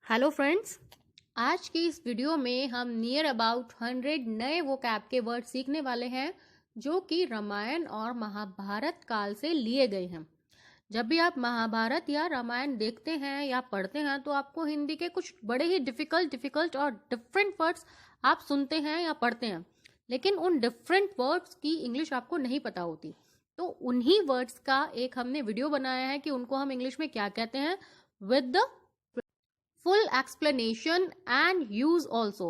Hello friends, आज की इस वीडियो में हम नियर अबाउट 100 नए वोकैब के वर्ड सीखने वाले हैं जो कि रामायण और महाभारत काल से लिए गए हैं। जब भी आप महाभारत या रामायण देखते हैं या पढ़ते हैं तो आपको हिंदी के कुछ बड़े ही डिफिकल्ट और डिफरेंट वर्ड्स आप सुनते हैं या पढ़ते हैं, लेकिन उन डिफरेंट वर्ड्स की इंग्लिश आपको नहीं पता होती। तो उन्हीं वर्ड्स का एक हमने वीडियो बनाया है कि उनको हम इंग्लिश में क्या कहते हैं with the full explanation and use also.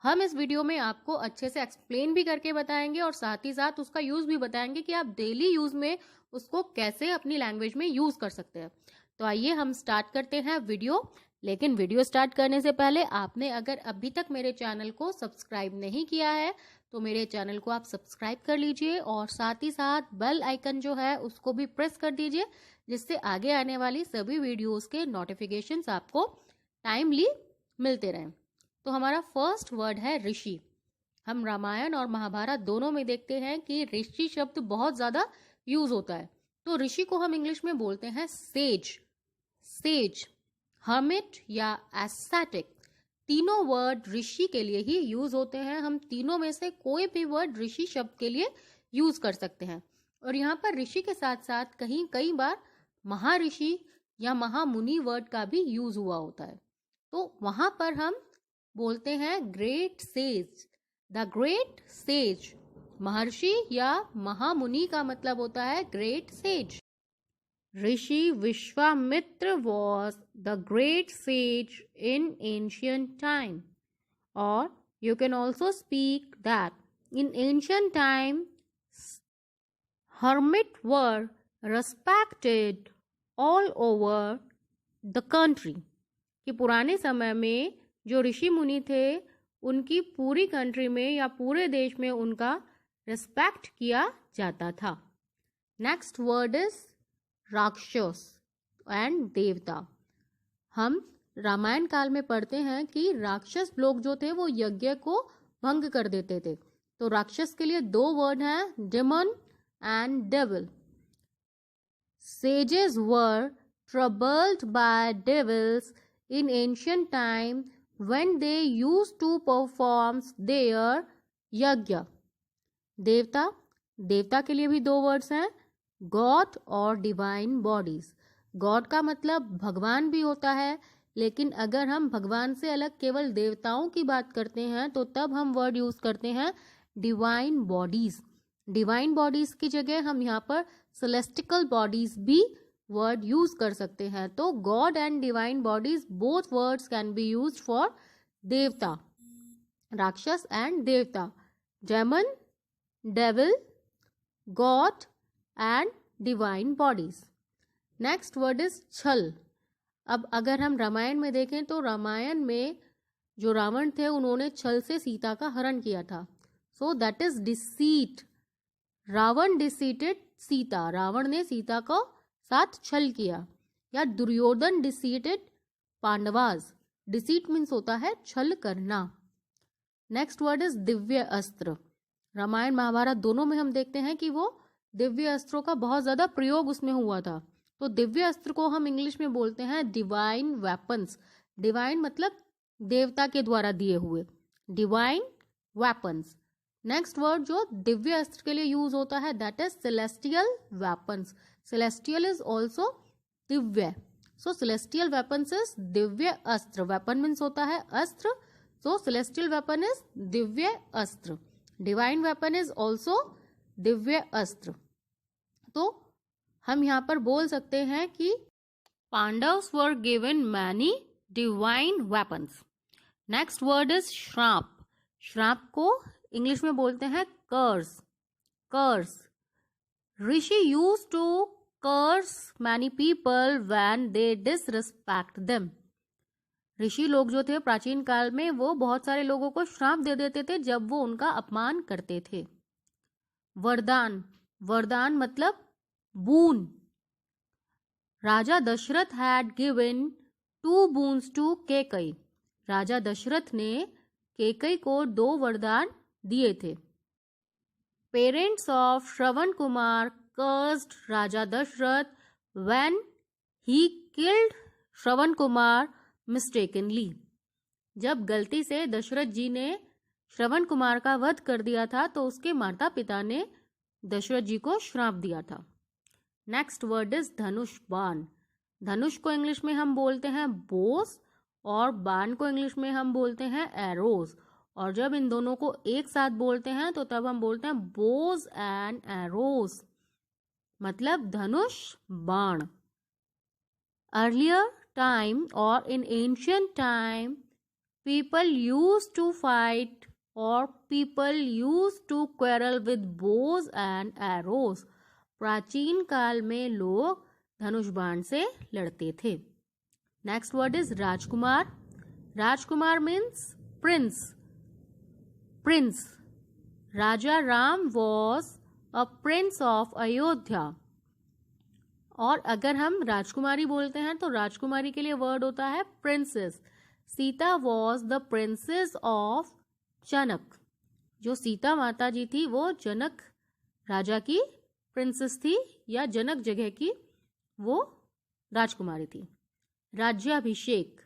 हम इस वीडियो में आपको अच्छे से एक्सप्लेन भी करके बताएंगे और साथ ही साथ उसका यूज भी बताएंगे कि आप डेली यूज में उसको कैसे अपनी लैंग्वेज में यूज कर सकते हैं। तो आइए हम स्टार्ट करते हैं वीडियो। लेकिन वीडियो स्टार्ट करने से पहले आपने अगर अभी तक मेरे चैनल को सब्सक्राइब नहीं किया है तो मेरे चैनल को आप सब्सक्राइब कर लीजिए और साथ ही साथ बेल आइकन जो है उसको भी प्रेस कर दीजिए, जिससे आगे आने वाली सभी वीडियोस के नोटिफिकेशंस आपको टाइमली मिलते रहें। तो हमारा फर्स्ट वर्ड है ऋषि। हम रामायण और महाभारत दोनों में देखते हैं कि ऋषि शब्द बहुत ज्यादा यूज होता है। तो ऋषि को हम इंग्लिश में बोलते हैं सेज, हर्मिट या एस्थेटिक। तीनों वर्ड ऋषि के लिए ही यूज होते हैं। हम तीनों में से कोई भी वर्ड ऋषि शब्द के लिए यूज कर सकते हैं। और यहाँ पर ऋषि के साथ साथ कई बार महर्षि या महामुनि वर्ड का भी यूज हुआ होता है। तो वहां पर हम बोलते हैं great sage, the great sage. महर्षि या महामुनि का मतलब होता है great sage. Rishi Vishwamitra was the great says in ancient time, और you can also speak that in ancient time hermits were respected all over the country। कि पुराने समय में जो ऋषि मुनि थे उनकी पूरी कंट्री में या पूरे देश में उनका रिस्पेक्ट किया जाता था। नेक्स्ट वर्ड इज राक्षस एंड देवता। हम रामायण काल में पढ़ते हैं कि राक्षस लोग जो थे वो यज्ञ को भंग कर देते थे। तो राक्षस के लिए दो वर्ड हैं, demon and devil. Sages were troubled by devils in ancient time when they used to perform their यज्ञ। देवता के लिए भी दो वर्ड्स हैं, गॉड और डिवाइन बॉडीज। गॉड का मतलब भगवान भी होता है, लेकिन अगर हम भगवान से अलग केवल देवताओं की बात करते हैं तो तब हम वर्ड यूज करते हैं डिवाइन बॉडीज। डिवाइन बॉडीज की जगह हम यहाँ पर सेलेस्टिकल बॉडीज भी वर्ड यूज कर सकते हैं। तो god and divine bodies both words can be used for devata, rakshas and devata, demon, devil, god and divine bodies. Next word is chhal. अब अगर हम रामायण में देखें तो रामायण में जो रावण थे उन्होंने छल से सीता का हरण किया था। So that is deceit. Ravan deceived Sita, Ravan ने सीता को साथ छल किया। या Duryodhan deceived Pandavas. Deceit means होता है छल करना। नेक्स्ट वर्ड इज दिव्य अस्त्र। रामायण महाभारत दोनों में हम देखते हैं कि वो दिव्य अस्त्रों का बहुत ज्यादा प्रयोग उसमें हुआ था। तो दिव्य अस्त्र को हम इंग्लिश में बोलते हैं डिवाइन वेपन्स। डिवाइन मतलब देवता के द्वारा दिए हुए, डिवाइन वेपन्स। नेक्स्ट वर्ड जो दिव्य अस्त्र के लिए यूज होता है that is celestial weapons. Celestial is also Divya. So celestial weapons is Divya अस्त्र। वेपन मीन्स होता है अस्त्र, सो सेलेस्टियल वेपन इज दिव्य अस्त्र। Divine weapon is also Divya अस्त्र। तो हम यहाँ पर बोल सकते हैं कि Pandavs were given many divine weapons. Next word is shraap. श्राप को इंग्लिश में बोलते हैं curse. Rishi use to curse many people when they disrespect them. ऋषि लोग जो थे प्राचीन काल में वो बहुत सारे लोगों को श्राप दे देते थे जब वो उनका अपमान करते थे। वरदान मतलब boon. Raja Dashrath had given 2 boons to Kaikeyi. Raja Dashrath ने कैकेयी को 2 वरदान दिए थे। Parents of Shravan Kumar cursed Raja Dashrath when he killed Shravan Kumar mistakenly. जब गलती से दशरथ जी ने श्रवण कुमार का वध कर दिया था तो उसके माता पिता ने दशरथ जी को श्राप दिया था। नेक्स्ट वर्ड इज धनुष बाण। धनुष को इंग्लिश में हम बोलते हैं बोस और बाण को इंग्लिश में हम बोलते हैं एरोज। और जब इन दोनों को एक साथ बोलते हैं तो तब हम बोलते हैं बोज एंड एरोज, मतलब धनुष बाण। अर्लियर टाइम और in ancient time people used to fight or people used to quarrel with bows and arrows. प्राचीन काल में लोग धनुष बाण से लड़ते थे। Next word is Rajkumar. Rajkumar means Prince. Prince. Raja Ram was a prince of Ayodhya. और अगर हम राजकुमारी बोलते हैं तो राजकुमारी के लिए वर्ड होता है princess. Sita was the princess of Janak. जो सीता माता जी थी वो जनक राजा की प्रिंसेस थी या जनक जगह की वो राजकुमारी थी। राज्याभिषेक।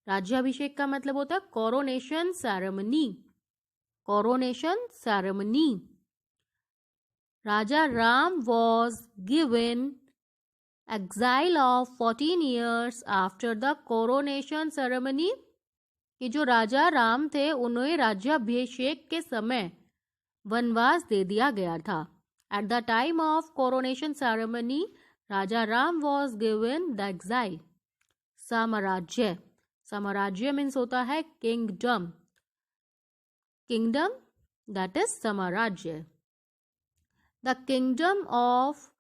राज्याभिषेक का मतलब होता है coronation ceremony. Coronation ceremony. Raja Ram was given exile of 14 years after the coronation ceremony। कि जो राजा राम थे उन्हें राज्याभिषेक के समय वनवास दे दिया गया था। At the time of coronation ceremony, Raja Ram was given the exile। साम्राज्य। साम्राज्य मीन्स होता है किंगडम। किंगडम that is साम्राज्य। The kingdom of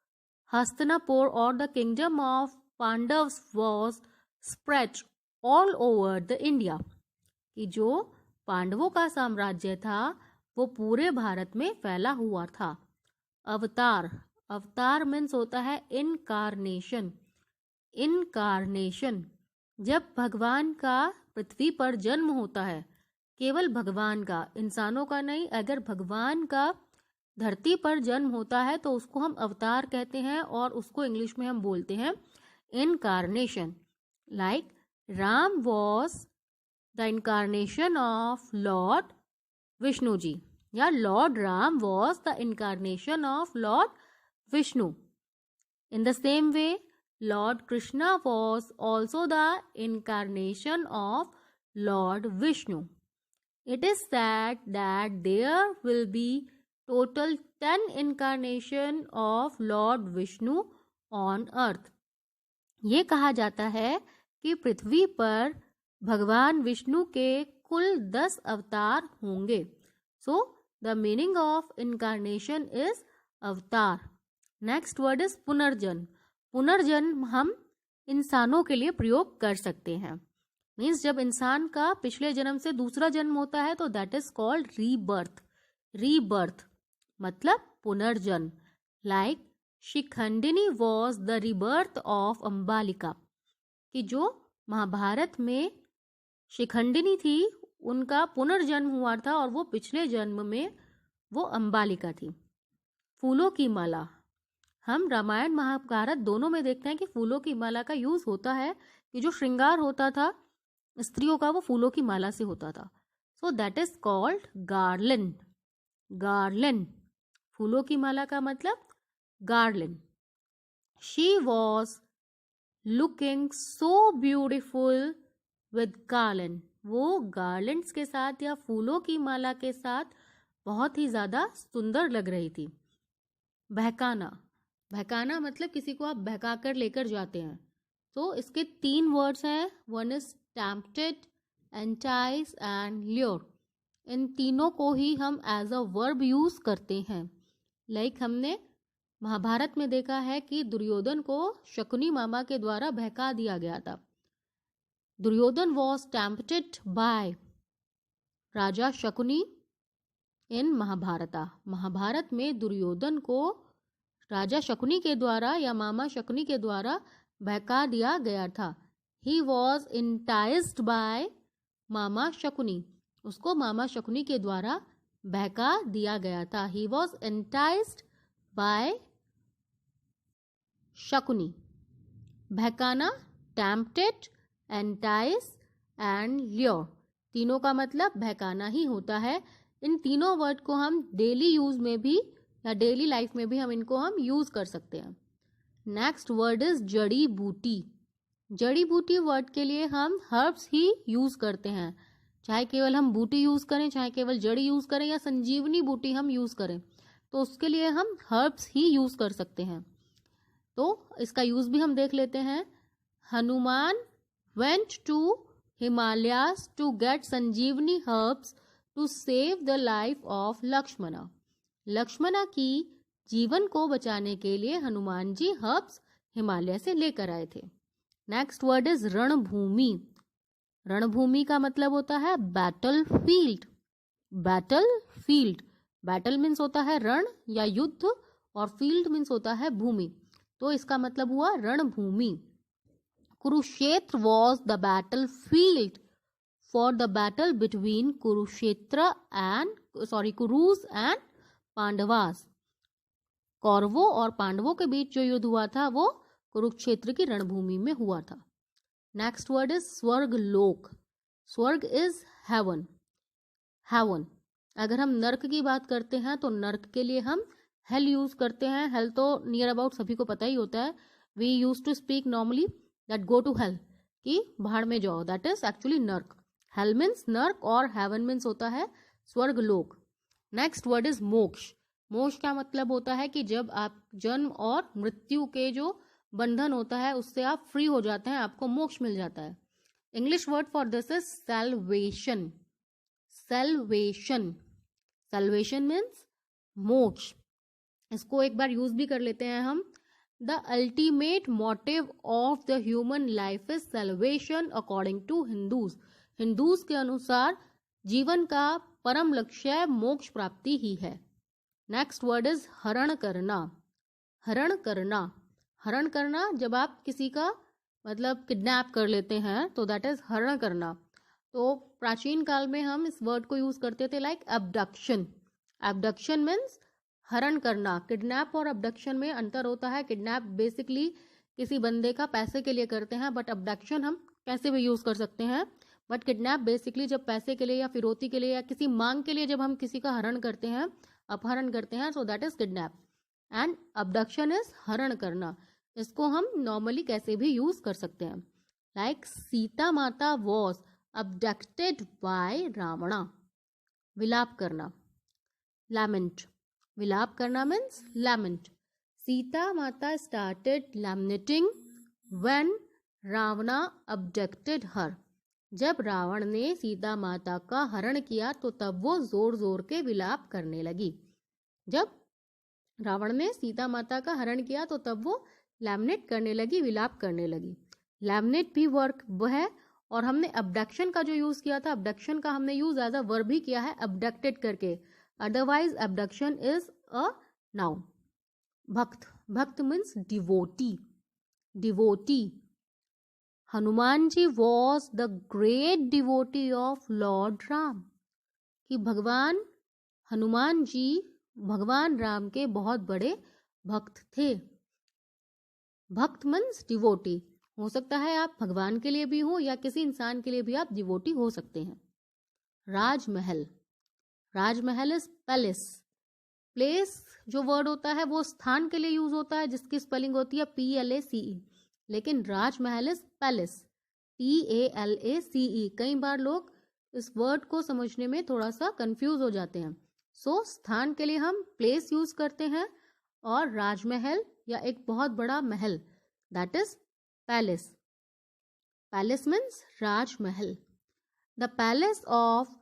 Hastinapur or the kingdom of Pandavas was spread all over the India। कि जो पांडवों का साम्राज्य था वो पूरे भारत में फैला हुआ था। अवतार। अवतार मीन्स होता है इनकारनेशन। इनकारनेशन। जब भगवान का पृथ्वी पर जन्म होता है, केवल भगवान का, इंसानों का नहीं, अगर भगवान का धरती पर जन्म होता है तो उसको हम अवतार कहते हैं और उसको इंग्लिश में हम बोलते हैं incarnation. Like Ram was the incarnation of lord Vishnu ji, या lord Ram was the incarnation of lord Vishnu. In the same way lord Krishna was also the incarnation of lord Vishnu. It is said that there will be total 10 incarnation of Lord Vishnu on earth। ये कहा जाता है कि पृथ्वी पर भगवान विष्णु के कुल 10 अवतार होंगे। So the meaning of incarnation is अवतार। नेक्स्ट वर्ड इज पुनर्जन्म। पुनर्जन्म हम इंसानों के लिए प्रयोग कर सकते हैं। मीन्स जब इंसान का पिछले जन्म से दूसरा जन्म होता है तो that is called rebirth. Rebirth मतलब पुनर्जन्म। Like Shikhandini was the rebirth of Ambalika. कि जो महाभारत में शिखंडिनी थी उनका पुनर्जन्म हुआ था और वो पिछले जन्म में वो अंबालिका थी। फूलों की माला। हम रामायण महाभारत दोनों में देखते हैं कि फूलों की माला का यूज होता है कि जो श्रृंगार होता था स्त्रियों का वो फूलों की माला से होता था। So that is called garland. Garland. फूलों की माला का मतलब garland. She was looking so beautiful with garland. वो गार्लैंड्स के साथ या फूलों की माला के साथ बहुत ही ज्यादा सुंदर लग रही थी। बहकाना। बहकाना मतलब किसी को आप बहका कर लेकर जाते हैं। तो इसके 3 वर्ड्स हैं। One is tempted, entice and lure. इन तीनों को ही हम एज अ वर्ब यूज करते हैं। लाइक हमने महाभारत में देखा है कि दुर्योधन को शकुनी मामा के द्वारा बहका दिया गया था। दुर्योधन वॉज टेम्प्टेड बाय राजा शकुनी इन महाभारता। महाभारत में दुर्योधन को राजा शकुनी के द्वारा या मामा शकुनी के द्वारा बहका दिया गया था। He was enticed by Mama Shakuni. उसको मामा शकुनी के द्वारा बहका दिया गया था। He was enticed by Shakuni. बहकाना, टेम्प्टेड, एंटाइज एंड ल्योर। तीनों का मतलब बहकाना ही होता है। इन तीनों वर्ड को हम डेली यूज में भी या डेली लाइफ में भी हम इनको यूज कर सकते हैं। नेक्स्ट वर्ड इज जड़ी बूटी। जड़ी बूटी वर्ड के लिए हम हर्ब्स ही यूज करते हैं, चाहे केवल हम बूटी यूज करें, चाहे केवल जड़ी यूज करें या संजीवनी बूटी हम यूज करें, तो उसके लिए हम हर्ब्स ही यूज कर सकते हैं। तो इसका यूज भी हम देख लेते हैं। Hanuman went to Himalayas to get Sanjeevani herbs to save the life of Lakshmana. Lakshmana की जीवन को बचाने के लिए हनुमान जी हर्ब्स हिमालय से लेकर आए थे। नेक्स्ट वर्ड इज रणभूमि। रणभूमि का मतलब होता है battle field. Battle field, battle means होता है रण या युद्ध और फील्ड मीन्स होता है भूमि, तो इसका मतलब हुआ रणभूमि। Kurukshetra was the battlefield for the battle between Kurukshetra Kurus and Pandavas. कौरवों और पांडवों के बीच जो युद्ध हुआ था वो कुरुक्षेत्र की रणभूमि में हुआ था। नेक्स्ट वर्ड इज स्वर्ग लोक। स्वर्ग इज हेवन। हेवन, अगर हम नर्क की बात करते हैं तो नर्क के लिए हम हेल यूज करते हैं। हेल तो नियर अबाउट सभी को पता ही होता है। We use to speak normally that go to hell, कि भाड़ में जाओ, that is actually narak. Hell means narak और हेवन मीन्स होता है स्वर्ग लोक। नेक्स्ट वर्ड इज मोक्ष। मोक्ष का मतलब होता है कि जब आप जन्म और मृत्यु के जो बंधन होता है उससे आप फ्री हो जाते हैं, आपको मोक्ष मिल जाता है। English word for this is salvation. Salvation, salvation means मोक्ष। इसको एक बार यूज भी कर लेते हैं हम। The ultimate motive of the human life is salvation according to Hindus. Hindus के अनुसार जीवन का परम लक्ष्य मोक्ष प्राप्ति ही है। नेक्स्ट वर्ड इज हरण करना। हरण करना, हरण करना जब आप किसी का मतलब किडनैप कर लेते हैं तो दैट इज हरण करना। तो प्राचीन काल में हम इस वर्ड को यूज करते थे लाइक अबडक्शन। अबडक्शन मीन्स हरण करना। किडनैप और अबडक्शन में अंतर होता है। किडनैप बेसिकली किसी बंदे का पैसे के लिए करते हैं, बट अबडक्शन हम कैसे भी यूज कर सकते हैं। बट किडनैप बेसिकली जब पैसे के लिए या फिरौती के लिए या किसी मांग के लिए जब हम किसी का हरण करते हैं, अपहरण करते हैं, सो that is kidnap. And abduction is हरण करना। इसको हम नॉर्मली कैसे भी यूज कर सकते हैं, लाइक सीता माता वॉज अबडक्टेड बाय रावणा। विलाप करना, लैमेंट। विलाप करना means lament. Sita Mata started laminating when Ravana abducted her. जब रावण ने सीता माता का हरण किया तो तब वो जोर जोर के विलाप करने लगी। जब रावण ने सीता माता का हरण किया तो तब वो लैमिनेट करने लगी, विलाप करने लगी। लैमिनेट भी वर्ब है और हमने अबडक्शन का जो यूज किया था, अबडक्शन का हमने यूज एज अ वर्ब भी किया है अबडक्टेड करके। Otherwise abduction is a noun. Bhakt, bhakt means devotee. Devotee, Hanuman ji was the great devotee of lord Ram. कि भगवान हनुमान जी भगवान राम के बहुत बड़े भक्त थे। भक्त मीन्स डिवोटी। हो सकता है आप भगवान के लिए भी हो या किसी इंसान के लिए भी आप डिवोटी हो सकते हैं। राजमहल, राजमहल इज पैलेस। प्लेस जो वर्ड होता है वो स्थान के लिए यूज होता है जिसकी स्पेलिंग होती है PLACE, लेकिन राजमहल इज पैलेस, TALACE। कई बार लोग इस वर्ड को समझने में थोड़ा सा कंफ्यूज हो जाते हैं। सो स्थान के लिए हम प्लेस यूज करते हैं और राजमहल या एक बहुत बड़ा महल that is palace. Palace means राजमहल। द पैलेस ऑफ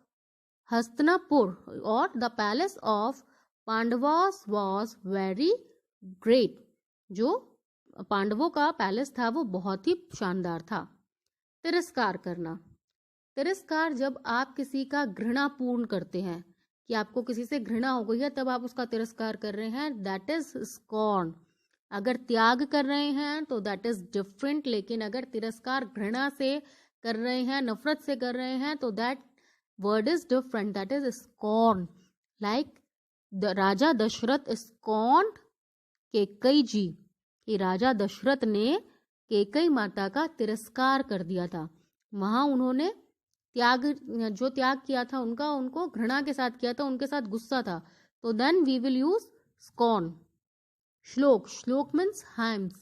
हस्तिनापुर और the palace of Pandavas was very great. जो पांडवों का पैलेस था वो बहुत ही शानदार था। तिरस्कार करना, तिरस्कार जब आप किसी का घृणा पूर्ण करते हैं कि आपको किसी से घृणा हो गई है तब आप उसका तिरस्कार कर रहे हैं, दैट इज स्कॉर्न। अगर त्याग कर रहे हैं तो दैट इज डिफरेंट, लेकिन अगर तिरस्कार घृणा से कर रहे हैं, नफरत से कर रहे हैं तो that word is different, that is scorn. Like the raja Dashrath scorned Kaikeyi ji, कि राजा दशरथ ने कैकेयी माता का तिरस्कार कर दिया था। वहाँ उन्होंने जो त्याग किया था उनको घृणा के साथ किया था, उनके साथ गुस्सा था, तो then we will use scorn. Shloka means hymns.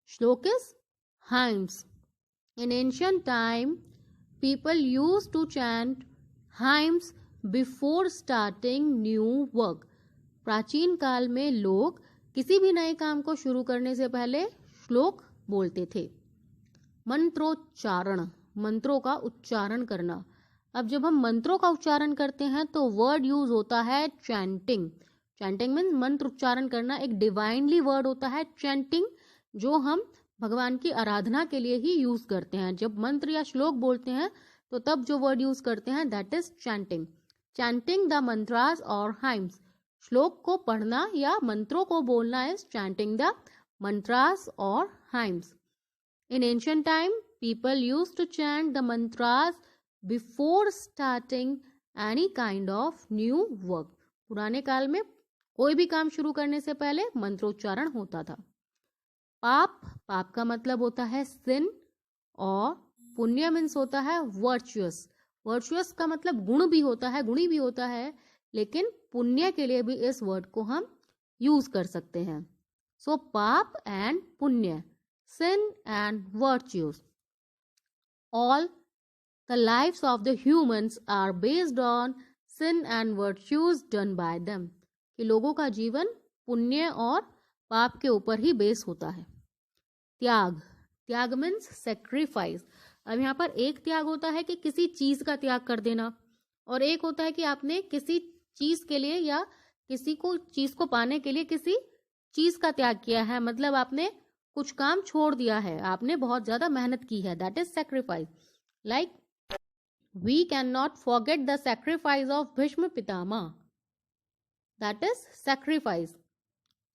Shloka is hymns. In ancient time, people used to chant hymns before starting new work. प्राचीन काल में लोग किसी भी नए काम को शुरू करने से पहले श्लोक बोलते थे. मंत्रोच्चारण, मंत्रों का उच्चारण करना. अब जब हम मंत्रों का उच्चारण करते हैं तो वर्ड यूज होता है चैंटिंग. चैंटिंग मीन्स मंत्र उच्चारण करना. एक डिवाइनली वर्ड होता है चैंटिंग, जो हम भगवान की आराधना के लिए ही यूज करते हैं. जब मंत्र या श्लोक बोलते हैं तो तब जो वर्ड यूज करते हैं that is chanting. Chanting the mantras और हाइम्स. श्लोक को पढ़ना या मंत्रों को बोलना इज चैंटिंग द मंत्रास और hymns. In ancient time people used to chant the mantras before starting any kind of new work. पुराने काल में कोई भी काम शुरू करने से पहले मंत्रोच्चारण होता था. पाप का मतलब होता है सिन, और पुण्य मीन्स होता है वर्चुअस. वर्चुअस का मतलब गुण भी होता है, गुणी भी होता है, लेकिन पुण्य के लिए भी इस वर्ड को हम यूज कर सकते हैं. सो paap and punya, sin and virtues. All the lives of the humans are based on sin and virtues done by them. कि लोगों का जीवन पुण्य और पाप के ऊपर ही बेस होता है. त्याग मीन्स सेक्रीफाइस. अब यहाँ पर एक त्याग होता है कि किसी चीज का त्याग कर देना, और एक होता है कि आपने किसी चीज के लिए या चीज को पाने के लिए किसी चीज का त्याग किया है. मतलब आपने कुछ काम छोड़ दिया है, आपने बहुत ज्यादा मेहनत की है, that is sacrifice. Like we can not forget the sacrifice of Bhishma Pitamah, that is sacrifice.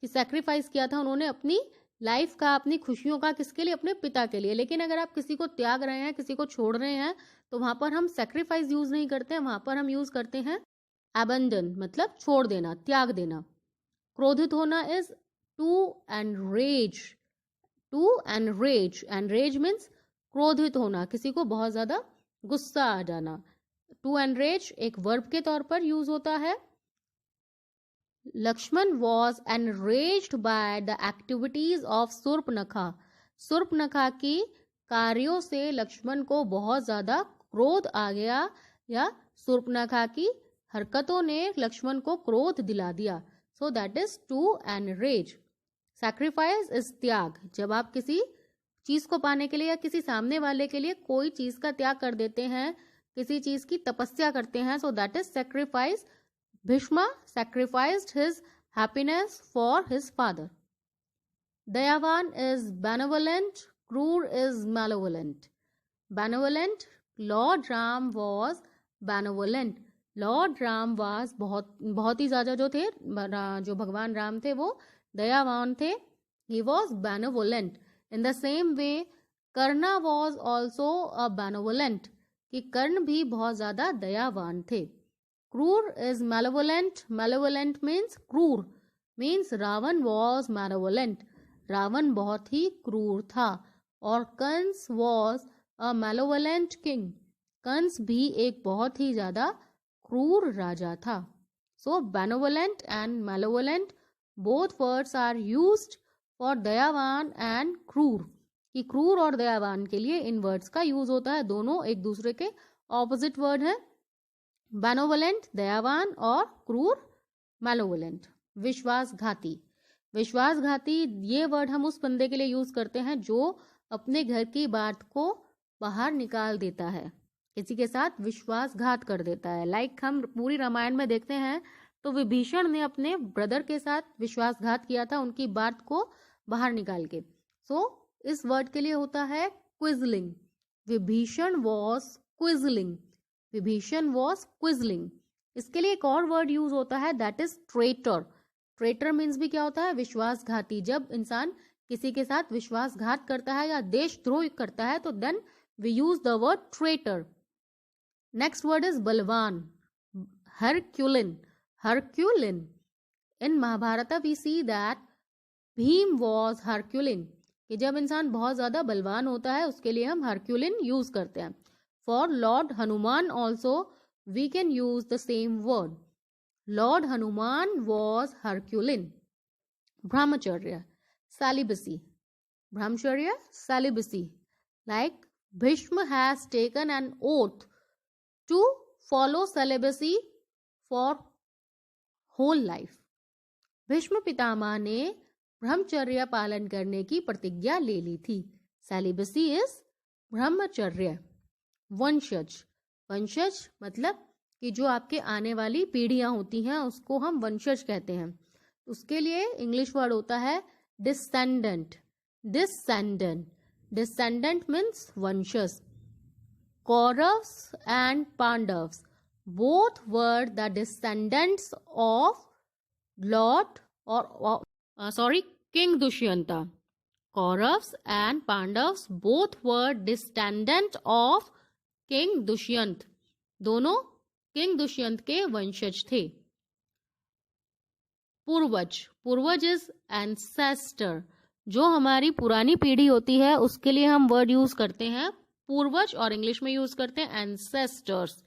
कि सेक्रीफाइस किया था उन्होंने अपनी लाइफ का, अपनी खुशियों का, किसके लिए? अपने पिता के लिए. लेकिन अगर आप किसी को त्याग रहे हैं, किसी को छोड़ रहे हैं, तो वहां पर हम सेक्रीफाइस यूज नहीं करते हैं, वहां पर हम यूज करते हैं अबंडन, मतलब छोड़ देना, त्याग देना. क्रोधित होना is to enrage. Enrage means क्रोधित होना, किसी को बहुत ज्यादा गुस्सा आ जाना. टू एनरेज एक वर्ब के तौर पर यूज होता है. Lakshman was enraged by the activities of Surpanakha. Surpanakha की कार्यों से लक्ष्मण को बहुत ज्यादा क्रोध आ गया, या सुर्पनखा की हरकतों ने लक्ष्मण को क्रोध दिला दिया. So that is to enrage. Sacrifice is tyag. जब आप किसी चीज को पाने के लिए या किसी सामने वाले के लिए कोई चीज का त्याग कर देते हैं, किसी चीज की तपस्या करते हैं, सो that is sacrifice. Bhishma sacrificed his happiness for his father. Dayavan is benevolent, Krur is malevolent. Benevolent, Lord Ram was benevolent. Lord Ram was बहुत ही ज्यादा जो थे, जो भगवान राम थे वो दयावान थे. He was benevolent. In the same way, Karna was also a benevolent. कि कर्ण भी बहुत ज्यादा दयावान थे. Krur is malevolent. Malevolent means क्रूर. Means Ravan was malevolent. Ravan बहुत ही क्रूर था. और Kans was a malevolent king. Kans भी एक बहुत ही ज्यादा क्रूर राजा था. So benevolent and malevolent both words are used for दयावान and क्रूर. कि क्रूर और दयावान के लिए इन वर्ड्स का यूज होता है. दोनों एक दूसरे के ऑपोजिट वर्ड है. बेनोवलेंट दयावान और क्रूर मैलोवलेंट. विश्वासघाती. विश्वासघाती ये वर्ड हम उस बंदे के लिए यूज करते हैं जो अपने घर की बात को बाहर निकाल देता है, किसी के साथ विश्वासघात कर देता है. लाइक हम पूरी रामायण में देखते हैं तो विभीषण ने अपने ब्रदर के साथ विश्वासघात किया था, उनकी बात को बाहर निकाल के. सो इस वर्ड के लिए होता है क्विजलिंग. विभीषण वॉज क्विजलिंग. विभीषण वॉज क्विजलिंग. इसके लिए एक और वर्ड यूज होता है that is traitor. Traitor means भी क्या होता है? विश्वासघाती. जब इंसान किसी के साथ विश्वासघात करता है या देशद्रोह करता है तो then we use the word traitor. Next word is बलवान. Herculean. Herculean. In Mahabharat we see that Bhim was herculean. कि जब इंसान बहुत ज्यादा बलवान होता है उसके लिए हम हरक्यूलिन यूज करते हैं. For Lord Hanuman also we can use the same word. Lord Hanuman was Herculean. Brahmacharya, celibacy. Brahmacharya, celibacy. Like Bhishma has taken an oath to follow celibacy for whole life. Bhishma Pitamah ने ब्रह्मचर्य पालन करने की प्रतिज्ञा ले ली थी. Celibacy is ब्रह्मचर्य. वंशज. वंशज मतलब कि जो आपके आने वाली पीढ़ियां होती हैं उसको हम वंशज कहते हैं. उसके लिए इंग्लिश वर्ड होता है डिसेंडेंट. डिसेंडेंट. डिसेंडेंट मीन्स वंशज. Kauravas and Pandavas both were the descendants of King Dushyanta. Kauravas and Pandavas both were descendants of King Dushyant. दोनों किंग दुष्यंत के वंशज थे. पूर्वज. पूर्वज इज एंसेस्टर. जो हमारी पुरानी पीढ़ी होती है उसके लिए हम वर्ड यूज करते हैं पूर्वज और इंग्लिश में यूज करते हैं ancestors.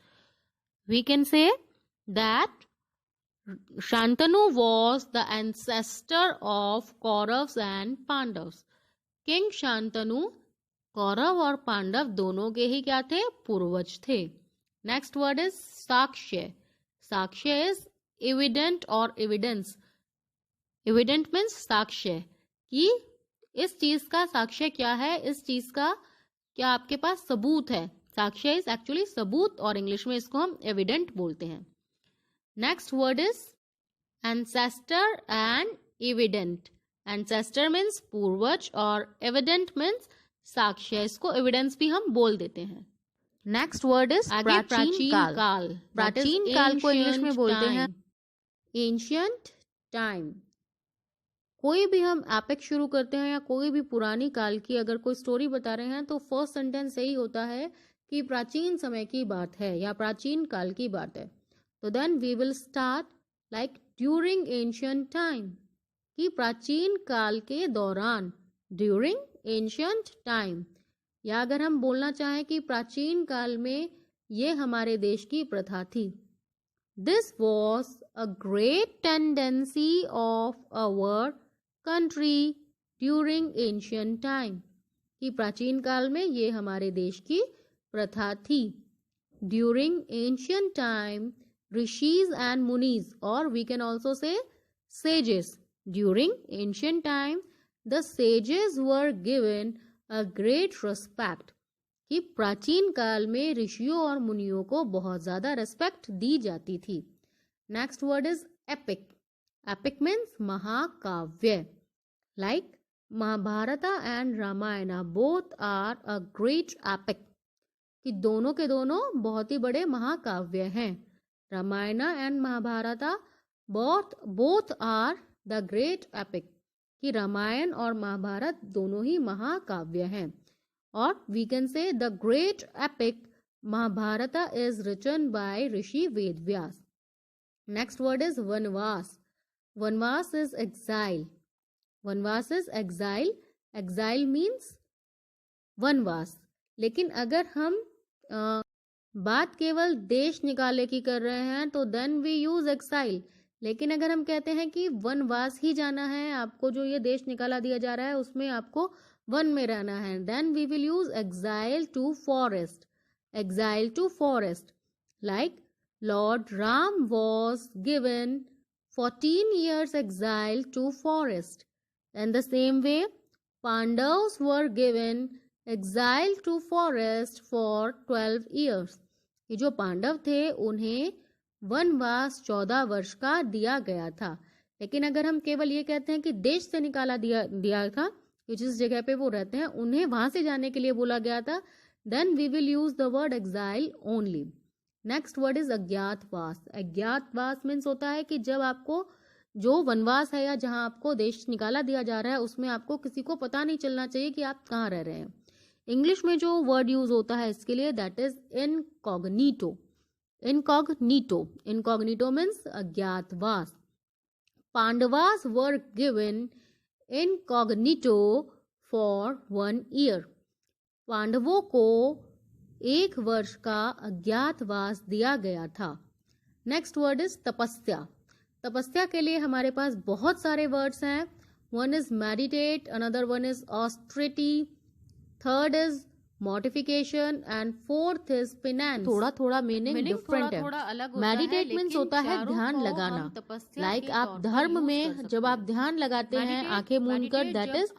We can say that Shantanu was the ancestor of Kauravs and Pandavs. King Shantanu Kaurav और पांडव दोनों के ही क्या थे? पूर्वज थे. नेक्स्ट वर्ड इज साक्ष्य. साक्ष्य इज एविडेंट और एविडेंस. एविडेंट मीन्स साक्ष्य कि इस चीज का साक्ष्य क्या है, इस चीज का क्या आपके पास सबूत है. साक्ष्य इज एक्चुअली सबूत और इंग्लिश में इसको हम एविडेंट बोलते हैं. Next word is ancestor and evident. Ancestor means पूर्वज और एविडेंट मीन्स साक्ष्य. इसको एविडेंस भी हम बोल देते हैं. नेक्स्ट वर्ड इज प्राचीन काल. प्राचीन काल को इंग्लिश में बोलते हैं एंशियंट टाइम. कोई भी हम एपिक शुरू करते हैं या कोई भी पुरानी काल की अगर कोई स्टोरी बता रहे हैं तो फर्स्ट सेंटेंस यही होता है कि प्राचीन समय की बात है या प्राचीन काल की बात है. तो then we will start like during ancient time, कि प्राचीन काल के दौरान. During ancient time. या अगर हम बोलना चाहें कि प्राचीन काल में ये हमारे देश की प्रथा थी. This was a great tendency of our country during ancient time. कि प्राचीन काल में ये हमारे देश की प्रथा थी. During ancient time rishis and munis और we can also say sages. During ancient time the sages were given a great respect. कि प्राचीन काल में ऋषियों और मुनियों को बहुत ज्यादा रेस्पेक्ट दी जाती थी. Next word is epic. Epic means महाकाव्य. Like Mahabharat and Ramayan both are a great epic. कि दोनों के दोनों बहुत ही बड़े महाकाव्य हैं. Ramayan and Mahabharat both are the great epic. कि रामायण और महाभारत दोनों ही महाकाव्य हैं. और we can say the great epic Mahabharat is written by rishi Vedvyas. Next word is vanvas. Vanvas is exile. Vanvas is exile. Exile means वनवास. लेकिन अगर हम बात केवल देश निकाले की कर रहे हैं तो देन वी यूज एक्साइल. लेकिन अगर हम कहते हैं कि वनवास ही जाना है, आपको जो ये देश निकाला दिया जा रहा है उसमें आपको वन में रहना है, then we will use exile to forest. Exile to forest. Like lord Ram was given 14 years exile to forest. In the same way, Pandavas were given exile to forest for 12 years. ये जो पांडव थे उन्हें वनवास 14 वर्ष का दिया गया था. लेकिन अगर हम केवल ये कहते हैं कि देश से निकाला दिया था, कि जिस जगह पे वो रहते हैं उन्हें वहां से जाने के लिए बोला गया था, then we will use the word exile only. Next word is agyatvas. Agyatvas means होता है कि जब आपको जो वनवास है या जहां आपको देश निकाला दिया जा रहा है उसमें आपको किसी को पता नहीं चलना चाहिए कि आप कहाँ रह रहे हैं. इंग्लिश में जो वर्ड यूज होता है इसके लिए that is incognito. Incognito. Incognito means agyatvas. Pandavas were given incognito for 1 year. पांडवों को 1 वर्ष का अज्ञातवास दिया गया था। नेक्स्ट वर्ड इज तपस्या। तपस्या के लिए हमारे पास बहुत सारे वर्ड्स हैं। One is meditate, another one is austerity, third is mortification and fourth is penance। थोड़ा मीनिंग डिफरेंट है। मेडिटेट मीन्स होता है ध्यान लगाना, लाइक आप धर्म में जब आप ध्यान लगाते हैं आंखें मूंद कर, दैट इज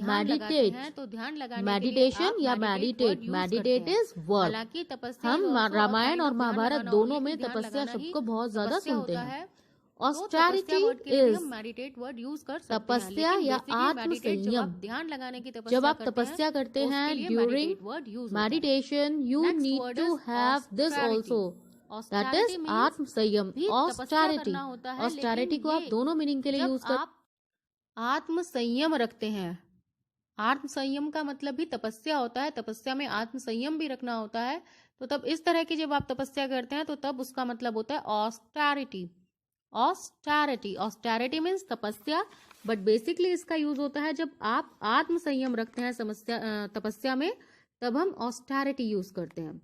मेडिटेट। तो ध्यान लगाने मेडिटेशन या मेडिटेट इज वर्क। हम रामायण और महाभारत दोनों में तपस्या शब्द को बहुत ज्यादा सुनते हैं। Austerity is meditate word use कर सकते हैं, तपस्या या आत्म संयम। ध्यान लगाने की तपस्या जब आप तपस्या करते हैं during meditation you need to have this also, that is aatma sanyam. Austerity को आप दोनों मीनिंग के लिए यूज कर, आत्म संयम रखते हैं। आत्म संयम का मतलब भी तपस्या होता है, तपस्या में आत्म संयम भी रखना होता है। तो तब इस तरह की जब आप तपस्या करते हैं तो तब उसका मतलब होता है ऑस्टेरिटी। ऑस्टेरिटी मीन्स तपस्या, बट बेसिकली इसका यूज होता है जब आप आत्म संयम रखते हैं तपस्या में, तब हम ऑस्टेरिटी यूज करते हैं।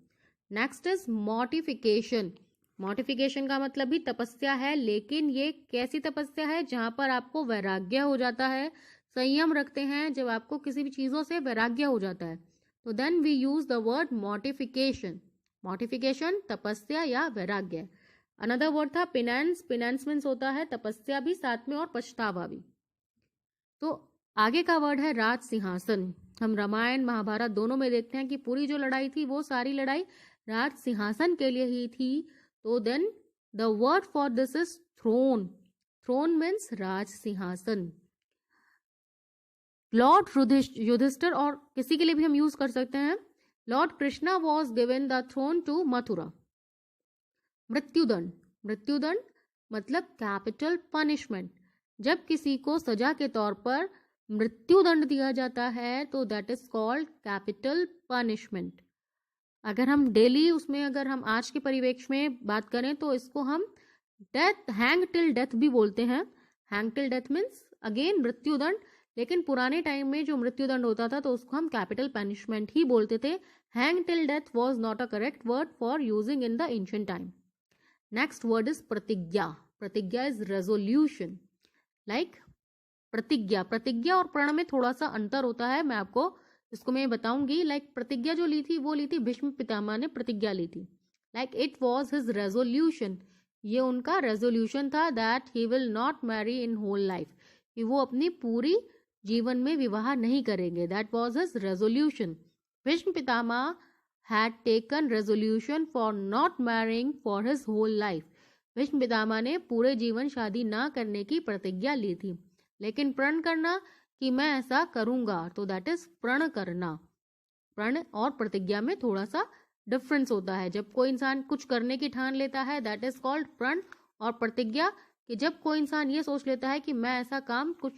Next is mortification. मॉर्टिफिकेशन का मतलब भी तपस्या है, लेकिन ये कैसी तपस्या है जहां पर आपको वैराग्य हो जाता है। संयम रखते हैं जब आपको किसी भी चीजों से वैराग्य हो जाता है, तो then we use the word mortification. Mortification तपस्या या वैराग्य। अनदर वर्ड था पिनेंस। पिनेंस मीन्स होता है तपस्या भी साथ में और पछतावा भी। तो आगे का वर्ड है राज सिंहासन। हम रामायण महाभारत दोनों में देखते हैं कि पूरी जो लड़ाई थी वो सारी लड़ाई राज सिंहासन के लिए ही थी। तो then the word for this is throne. Throne means राज सिंहासन। लॉर्ड युधिष्ठिर और किसी के लिए भी हम यूज कर सकते हैं। Lord Krishna was given the throne to Mathura. मृत्युदंड। मृत्युदंड मतलब कैपिटल पनिशमेंट। जब किसी को सजा के तौर पर मृत्युदंड दिया जाता है तो that is called capital punishment. अगर हम डेली उसमें अगर हम आज के परिवेश में बात करें तो इसको हम डेथ, हैंग टिल डेथ भी बोलते हैं। Hang till death means again मृत्युदंड, लेकिन पुराने टाइम में जो मृत्युदंड होता था तो उसको हम कैपिटल पनिशमेंट ही बोलते थे। Hang till death was not a correct word for using in the ancient time. Next word is प्रतिज्ञा। प्रतिज्ञा इज रेजोल्यूशन। लाइक प्रतिज्ञा और प्रण में थोड़ा सा अंतर होता है, मैं आपको इसको मैं बताऊंगी। लाइक प्रतिज्ञा जो ली थी वो ली थी भीष्म पितामह ने प्रतिज्ञा ली थी। Like it was his resolution, ये उनका रेजोल्यूशन था that he will not marry in whole life, कि वो अपनी पूरी जीवन में विवाह नहीं करेंगे। That was his resolution. Bhishma Pitamah had taken resolution for not marrying for his whole life। Bhishma Pitamah ने पूरे जीवन शादी ना करने की प्रतिज्ञा ली थी, लेकिन प्रण करना कि मैं ऐसा करूंगा, तो दैट इज प्रण करना। प्रण और प्रतिज्ञा में थोड़ा सा डिफरेंस होता है। जब कोई इंसान कुछ करने की ठान लेता है दैट इज कॉल्ड प्रण, और प्रतिज्ञा कि जब कोई इंसान ये सोच लेता है कि मैं ऐसा काम कुछ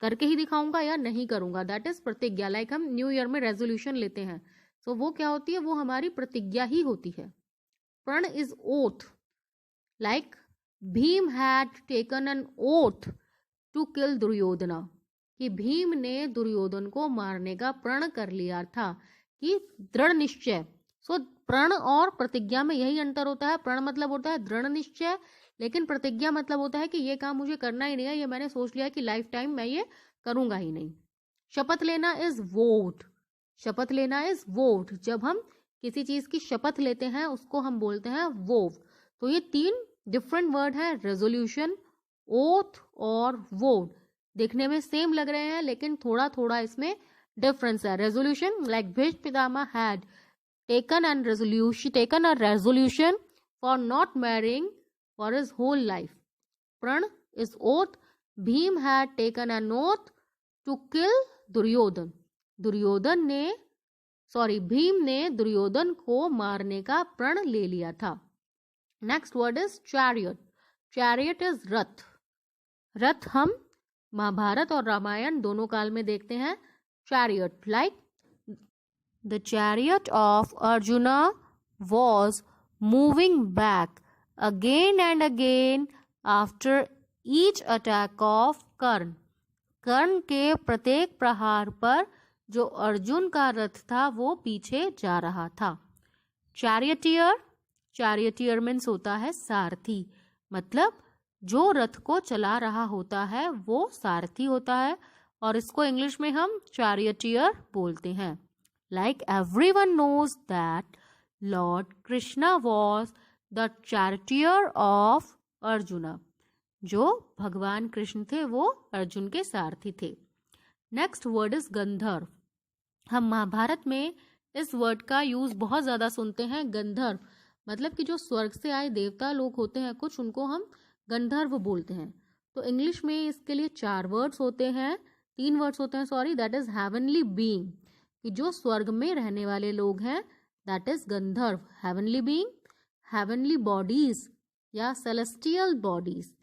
करके ही दिखाऊंगा या नहीं करूंगा, दैट इज प्रतिज्ञा। लाइक हम न्यू ईयर में रेजोल्यूशन लेते हैं, तो वो क्या होती है, वो हमारी प्रतिज्ञा ही होती है। Pran is oath. Like Bhim had taken an oath to kill Duryodhana, कि भीम ने दुर्योधन को मारने का प्रण कर लिया था, कि दृढ़ निश्चय। सो प्रण और प्रतिज्ञा में यही अंतर होता है। प्रण मतलब होता है दृढ़ निश्चय, लेकिन प्रतिज्ञा मतलब होता है कि ये काम मुझे करना ही नहीं है, ये मैंने सोच लिया कि लाइफ टाइम मैं ये करूंगा ही नहीं। शपथ लेना इज वोट। शपथ लेना इज वोट। जब हम किसी चीज की शपथ लेते हैं उसको हम बोलते हैं वोट। तो ये 3 डिफरेंट वर्ड है, रेजोल्यूशन, ओथ और वोट। देखने में सेम लग रहे हैं लेकिन थोड़ा थोड़ा इसमें डिफरेंस है। Resolution like Bhishma Pitamah had taken a resolution for not marrying for his whole life. प्रण is oath. Bhim had taken an oath to kill Duryodhan. Bhim ने दुर्योधन को मारने का प्रण ले लिया था। Next word is chariot. Chariot is रथ। रथ हम महाभारत और रामायण दोनों काल में देखते हैं। Chariot like the chariot of Arjuna was moving back again and again after each attack of Karn. Karn के प्रत्येक प्रहार पर जो अर्जुन का रथ था वो पीछे जा रहा था। चैरियटियर, चैरियटियर मीन्स होता है सारथी, मतलब जो रथ को चला रहा होता है वो सारथी होता है, और इसको इंग्लिश में हम चैरियटियर बोलते हैं। Like everyone knows that lord Krishna was the charioteer of Arjuna, जो भगवान कृष्ण थे वो अर्जुन के सारथी थे। नेक्स्ट वर्ड इज गंधर्व। हम महाभारत में इस वर्ड का यूज बहुत ज्यादा सुनते हैं। गंधर्व मतलब कि जो स्वर्ग से आए देवता लोग होते हैं कुछ, उनको हम गंधर्व बोलते हैं। तो इंग्लिश में इसके लिए 3 वर्ड्स होते हैं, दैट इज हेवनली बीइंग, कि जो स्वर्ग में रहने वाले लोग हैं, that is Gandharva. Heavenly being, heavenly bodies या सेलेस्टियल बॉडीज,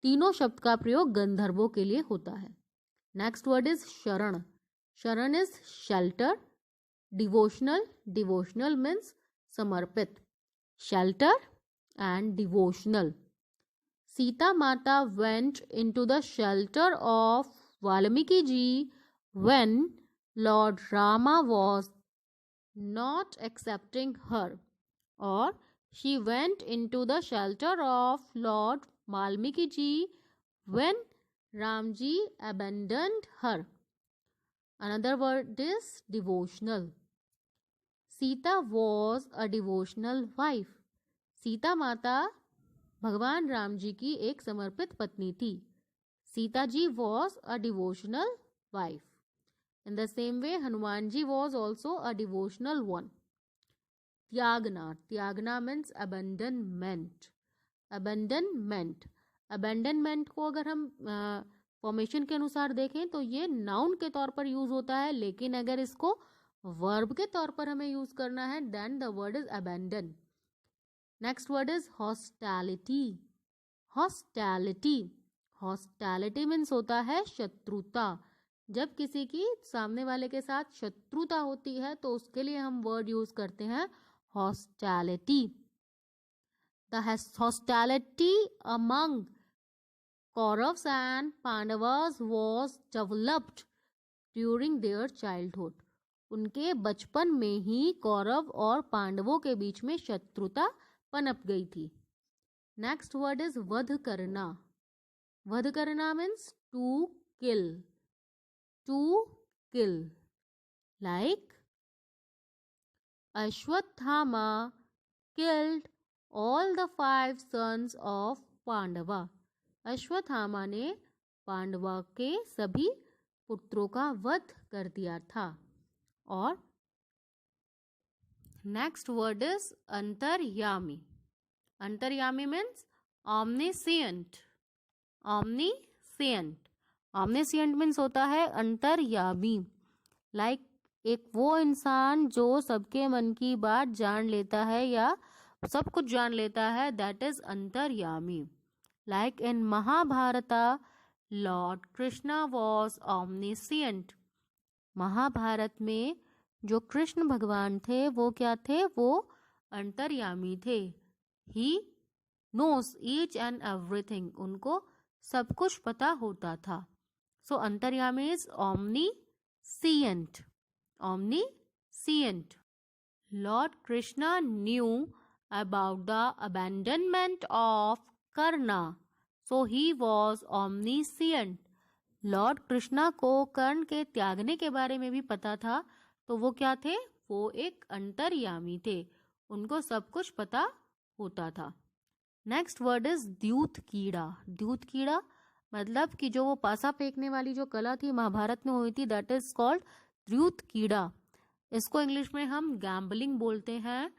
तीनों शब्द का प्रयोग गंधर्वों के लिए होता है। Next word is sharan. Sharan is shelter. Devotional, devotional means समर्पित, shelter and devotional. Sita Mata went into the shelter of Valmiki ji when Lord Rama was not accepting her, or she went into the shelter of Lord Valmiki ji when Ramji abandoned her. Another word is devotional. Sita was a devotional wife. Sita माता भगवान राम जी की एक समर्पित पत्नी थी. Sita ji was a devotional wife. In the same way, Hanuman ji was also a devotional one. त्यागना, त्यागना means abandonment. abandonment, abandonment को अगर हम फॉर्मेशन के अनुसार देखें तो ये नाउन के तौर पर यूज होता है, लेकिन अगर इसको वर्ब के तौर पर हमें यूज करना है then the word is abandon. Next word is hostility. Hostility, hostility means होता है शत्रुता. जब किसी की सामने वाले के साथ शत्रुता होती है तो उसके लिए हम वर्ड यूज करते हैं hostility. The hostility among Kauravs and Pandavas was developed during their childhood. उनके बचपन में ही कौरव और पांडवों के बीच में शत्रुता पनप गई थी. नेक्स्ट वर्ड इज वध करना. वध करना means to kill. To kill. Like Ashwatthama killed all the 5 sons of पांडवा. अश्वत्थामा ने पांडवा के सभी पुत्रों का वध कर दिया था. और नेक्स्ट वर्ड इज अंतर्यामी. अंतर्यामी means omniscient. omniscient, omniscient means होता है अंतर्यामी. लाइक एक वो इंसान जो सबके मन की बात जान लेता है या सब कुछ जान लेता है, that is antaryami. Like in Mahabharata lord Krishna was omniscient. Mahabharat में जो कृष्ण भगवान थे वो क्या थे? वो अंतर्यामी थे. He knows each and everything. उनको सब कुछ पता होता था. सो अंतर्यामी is omniscient. omniscient. Lord Krishna knew about the abandonment of Karna, so he was omniscient. Lord Krishna को कर्ण के त्यागने के बारे में भी पता था, तो वो क्या थे? वो एक अंतर्यामी थे. उनको सब कुछ पता होता था. नेक्स्ट वर्ड इज द्यूत कीड़ा. द्यूत कीड़ा मतलब कि जो वो पासा फेंकने वाली जो कला थी महाभारत में हुई थी, दैट इज कॉल्ड द्यूत कीड़ा. इसको इंग्लिश में हम गैम्बलिंग बोलते हैं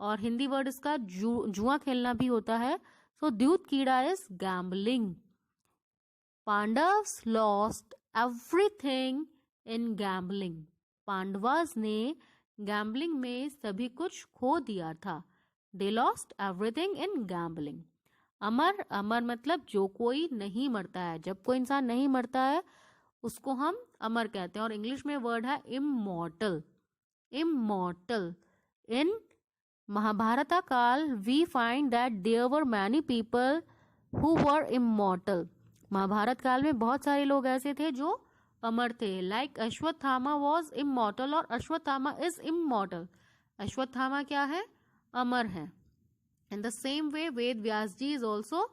और हिंदी वर्ड इसका जुआ खेलना भी होता है. So dyut krida is gambling. Pandavs lost everything in gambling. Pandavas ने गैम्बलिंग में सभी कुछ खो दिया था. They lost everything in gambling. अमर, अमर मतलब जो कोई नहीं मरता है. जब कोई इंसान नहीं मरता है उसको हम अमर कहते हैं. और इंग्लिश में वर्ड है immortal. Immortal. In Mahabharat kaal we find that there were many people who were immortal. Mahabharat काल में बहुत सारे लोग ऐसे थे जो अमर थे. लाइक अश्वत्थामा वॉज इमॉर्टल और अश्वत्थामा इज इमॉर्टल. अश्वत्थामा क्या है? अमर हैं। In the same way Ved Vyas ji is also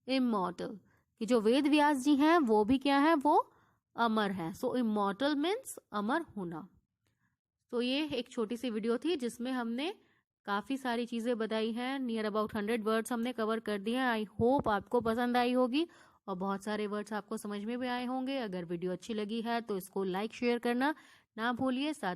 immortal, कि जो वेद व्यास जी हैं वो भी क्या है, वो अमर हैं। सो इमॉर्टल मीन्स अमर होना। तो ये एक छोटी सी वीडियो थी जिसमें हमने काफ़ी सारी चीज़ें बताई हैं, नियर अबाउट 100 वर्ड्स हमने कवर कर दिए हैं। आई होप आपको पसंद आई होगी और बहुत सारे वर्ड्स आपको समझ में भी आए होंगे। अगर वीडियो अच्छी लगी है तो इसको लाइक शेयर करना ना भूलिए। साथ